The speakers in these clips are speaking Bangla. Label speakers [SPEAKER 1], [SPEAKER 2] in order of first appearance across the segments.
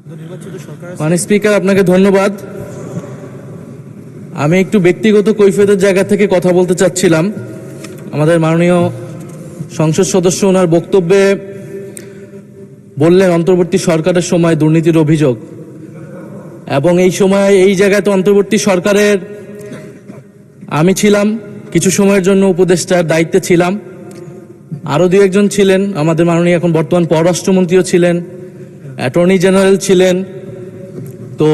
[SPEAKER 1] মাননীয় স্পিকার, আপনাকে ধন্যবাদ। আমি একটু ব্যক্তিগত কৈফিয়তের জায়গা থেকে কথা বলতে চাচ্ছিলাম। আমাদের মাননীয় সংসদ সদস্য ওনার বক্তব্যে বললেন অন্তর্বর্তী সরকারের সময় দুর্নীতির অভিযোগ, এবং এই সময় এই জায়গায় তো অন্তর্বর্তী সরকারের আমি ছিলাম, কিছু সময়ের জন্য উপদেষ্টার দায়িত্বে ছিলাম, আরও দু একজন ছিলেন, আমাদের মাননীয় এখন বর্তমান পররাষ্ট্রমন্ত্রীও ছিলেন, অ্যাটর্নি জেনারেল ছিলেন। তো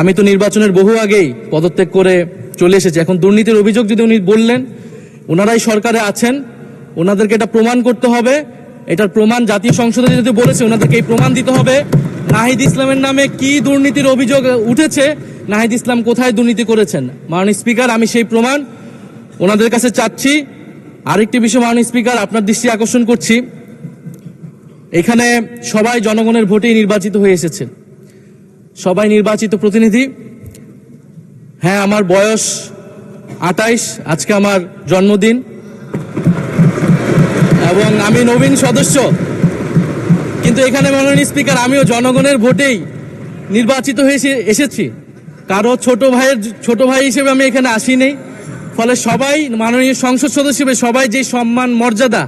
[SPEAKER 1] আমি তো নির্বাচনের বহু আগেই পদত্যাগ করে চলে এসেছি। এখন দুর্নীতির অভিযোগ যদি উনি বললেন, ওনারাই সরকারে আছেন, ওনাদেরকে এটা প্রমাণ করতে হবে। এটার প্রমাণ জাতীয় সংসদে যদি বলেছে, ওনাদেরকে এই প্রমাণ দিতে হবে নাহিদ ইসলামের নামে কি দুর্নীতির অভিযোগ উঠেছে, নাহিদ ইসলাম কোথায় দুর্নীতি করেছেন। মাননীয় স্পিকার, আমি সেই প্রমাণ ওনাদের কাছে চাচ্ছি। আরেকটি বিষয় মাননীয় স্পিকার, আপনার দৃষ্টি আকর্ষণ করছি, এখানে সবাই জনগণের ভোটেই নির্বাচিত হয়ে এসেছে, সবাই নির্বাচিত প্রতিনিধি। হ্যাঁ, আমার বয়স 28, আজকে আমার জন্মদিন, এবং আমি নবীন সদস্য, কিন্তু এখানে মাননীয় স্পিকার আমিও জনগণের ভোটেই নির্বাচিত হয়ে এসেছি। কারো ছোট ভাই হিসেবে আমি এখানে আসিনি। ফলে সবাই মাননীয় সংসদ সদস্য হিসেবে সবাই যে সম্মান মর্যাদা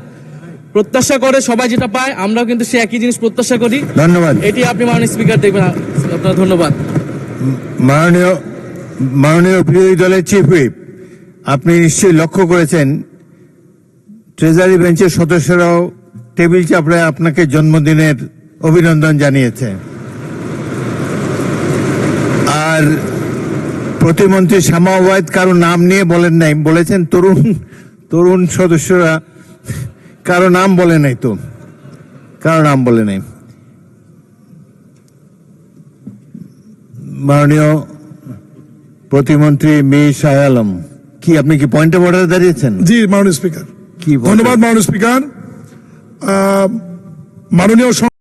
[SPEAKER 1] প্রত্যাশা করে, সবাই যেটা পায়, আমরাও কিন্তু সে একই জিনিস প্রত্যাশা করি।
[SPEAKER 2] ধন্যবাদ।
[SPEAKER 1] এটি আপনি মাননীয় স্পিকার দেখবেন। আপনার ধন্যবাদ।
[SPEAKER 2] মাননীয় বিরোধী দলের চিফ হুইপ, আপনি নিশ্চয়ই লক্ষ্য করেছেন ট্রেজারি বেঞ্চের সদস্যরাও টেবিল চাপড়ে আপনাকে জন্মদিনের অভিনন্দন জানিয়েছে। আর প্রতিমন্ত্রী শামা ওয়াহিদ কারো নাম নিয়ে বলেন নাই, বলেছেন তরুণ সদস্যরা কারো নাম বলে নাই, তো কারো নাম বলে নাই। মাননীয় প্রতিমন্ত্রী মীর শাহ আলম, কি আপনি কি পয়েন্ট অফ অর্ডারে দাঁড়িয়েছেন?
[SPEAKER 3] জি মাননীয় স্পিকার,
[SPEAKER 2] কি
[SPEAKER 3] ধন্যবাদ মাননীয় স্পিকার। মাননীয়